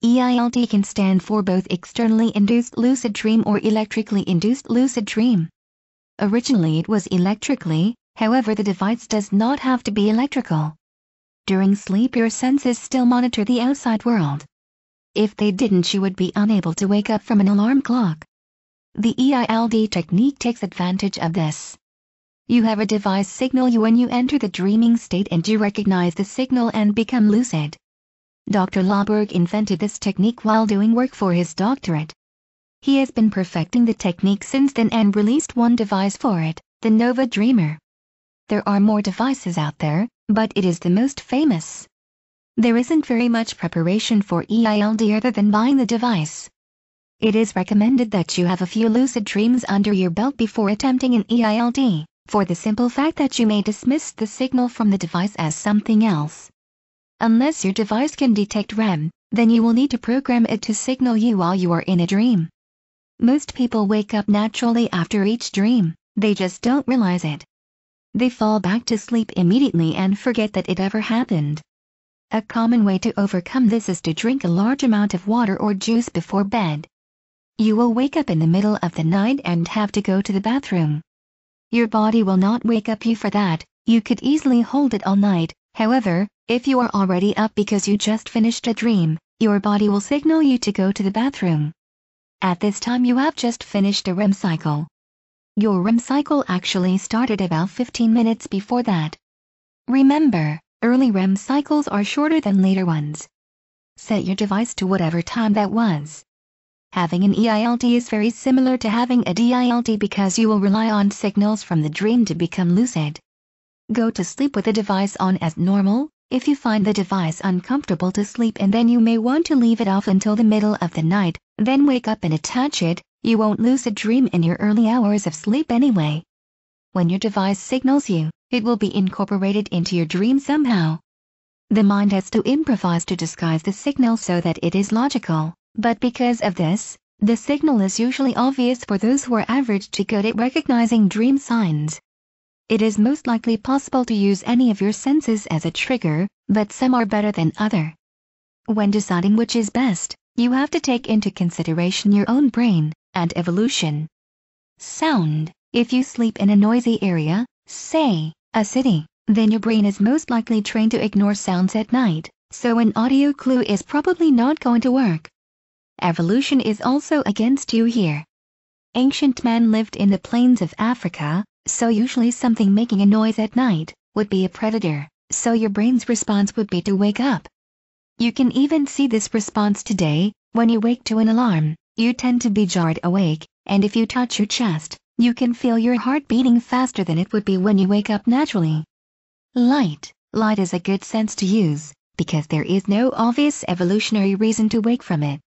EILD can stand for both externally induced lucid dream or electrically induced lucid dream. Originally it was electrically, however the device does not have to be electrical. During sleep your senses still monitor the outside world. If they didn't you would be unable to wake up from an alarm clock. The EILD technique takes advantage of this. You have a device signal you when you enter the dreaming state and you recognize the signal and become lucid. Dr. Lauberg invented this technique while doing work for his doctorate. He has been perfecting the technique since then and released one device for it, the Nova Dreamer. There are more devices out there, but it is the most famous. There isn't very much preparation for EILD other than buying the device. It is recommended that you have a few lucid dreams under your belt before attempting an EILD, for the simple fact that you may dismiss the signal from the device as something else. Unless your device can detect REM, then you will need to program it to signal you while you are in a dream. Most people wake up naturally after each dream, they just don't realize it. They fall back to sleep immediately and forget that it ever happened. A common way to overcome this is to drink a large amount of water or juice before bed. You will wake up in the middle of the night and have to go to the bathroom. Your body will not wake up you for that, you could easily hold it all night. However, if you are already up because you just finished a dream, your body will signal you to go to the bathroom. At this time you have just finished a REM cycle. Your REM cycle actually started about 15 minutes before that. Remember, early REM cycles are shorter than later ones. Set your device to whatever time that was. Having an EILD is very similar to having a DILD because you will rely on signals from the dream to become lucid. Go to sleep with the device on as normal. If you find the device uncomfortable to sleep and then you may want to leave it off until the middle of the night, then wake up and attach it, you won't lucid dream in your early hours of sleep anyway. When your device signals you, it will be incorporated into your dream somehow. The mind has to improvise to disguise the signal so that it is logical, but because of this, the signal is usually obvious for those who are average to good at recognizing dream signs. It is most likely possible to use any of your senses as a trigger, but some are better than other. When deciding which is best, you have to take into consideration your own brain and evolution. Sound. If you sleep in a noisy area, say, a city, then your brain is most likely trained to ignore sounds at night, so an audio clue is probably not going to work. Evolution is also against you here. Ancient man lived in the plains of Africa, so usually something making a noise at night would be a predator, so your brain's response would be to wake up. You can even see this response today. When you wake to an alarm, you tend to be jarred awake, and if you touch your chest, you can feel your heart beating faster than it would be when you wake up naturally. Light. Light is a good sense to use, because there is no obvious evolutionary reason to wake from it.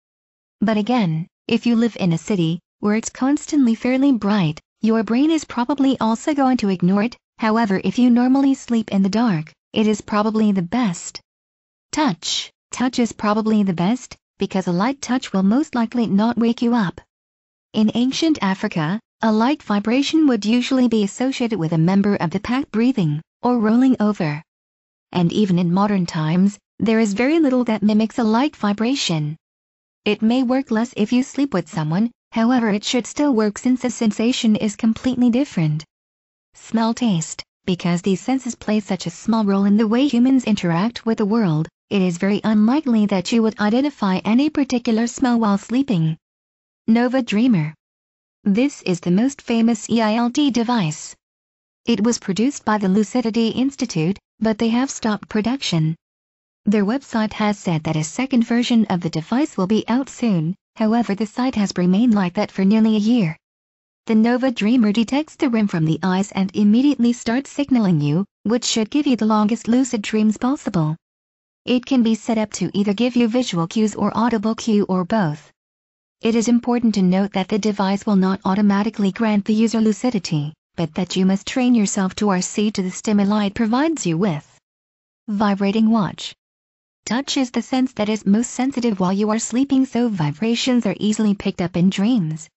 But again, if you live in a city, where it's constantly fairly bright, your brain is probably also going to ignore it. However, if you normally sleep in the dark, it is probably the best. Touch. Touch is probably the best, because a light touch will most likely not wake you up. In ancient Africa, a light vibration would usually be associated with a member of the pack breathing, or rolling over. And even in modern times, there is very little that mimics a light vibration. It may work less if you sleep with someone, however it should still work since the sensation is completely different. Smell. Taste. Because these senses play such a small role in the way humans interact with the world, it is very unlikely that you would identify any particular smell while sleeping. Nova Dreamer. This is the most famous EILD device. It was produced by the Lucidity Institute, but they have stopped production. Their website has said that a second version of the device will be out soon, however the site has remained like that for nearly a year. The Nova Dreamer detects the REM from the eyes and immediately starts signaling you, which should give you the longest lucid dreams possible. It can be set up to either give you visual cues or audible cue or both. It is important to note that the device will not automatically grant the user lucidity, but that you must train yourself to RC to the stimuli it provides you with. Vibrating watch. Touch is the sense that is most sensitive while you are sleeping, so vibrations are easily picked up in dreams.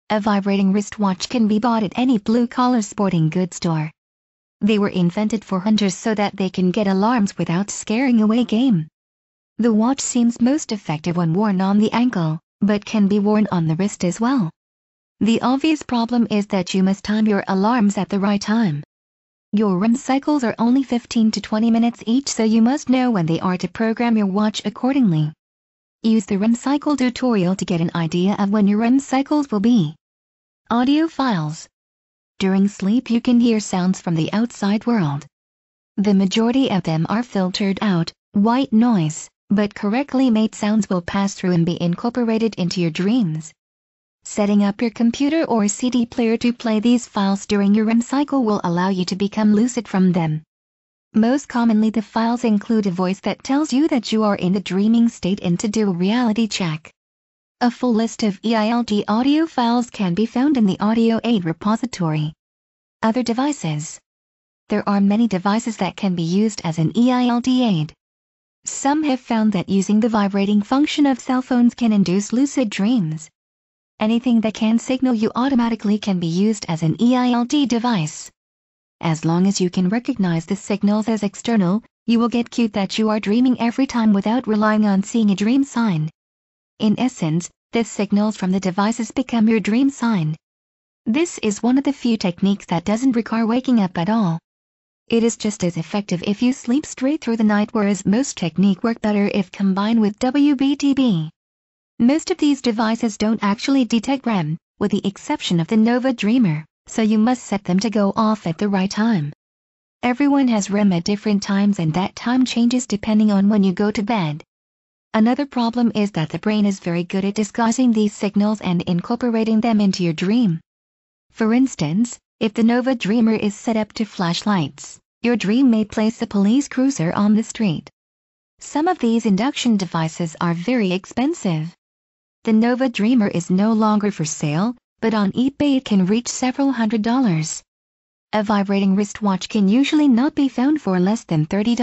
A vibrating wristwatch can be bought at any blue-collar sporting goods store. They were invented for hunters so that they can get alarms without scaring away game. The watch seems most effective when worn on the ankle, but can be worn on the wrist as well. The obvious problem is that you must time your alarms at the right time. Your REM cycles are only 15 to 20 minutes each, so you must know when they are to program your watch accordingly. Use the REM cycle tutorial to get an idea of when your REM cycles will be. Audio files. During sleep you can hear sounds from the outside world. The majority of them are filtered out, white noise, but correctly made sounds will pass through and be incorporated into your dreams. Setting up your computer or CD player to play these files during your REM cycle will allow you to become lucid from them. Most commonly the files include a voice that tells you that you are in the dreaming state and to do a reality check. A full list of EILD audio files can be found in the Audio Aid repository. Other devices. There are many devices that can be used as an EILD aid. Some have found that using the vibrating function of cell phones can induce lucid dreams. Anything that can signal you automatically can be used as an EILD device. As long as you can recognize the signals as external, you will get cued that you are dreaming every time without relying on seeing a dream sign. In essence, the signals from the devices become your dream sign. This is one of the few techniques that doesn't require waking up at all. It is just as effective if you sleep straight through the night, whereas most techniques work better if combined with WBTB. Most of these devices don't actually detect REM, with the exception of the Nova Dreamer, so you must set them to go off at the right time. Everyone has REM at different times and that time changes depending on when you go to bed. Another problem is that the brain is very good at disguising these signals and incorporating them into your dream. For instance, if the Nova Dreamer is set up to flash lights, your dream may place a police cruiser on the street. Some of these induction devices are very expensive. The Nova Dreamer is no longer for sale, but on eBay it can reach several $100s. A vibrating wristwatch can usually not be found for less than $30.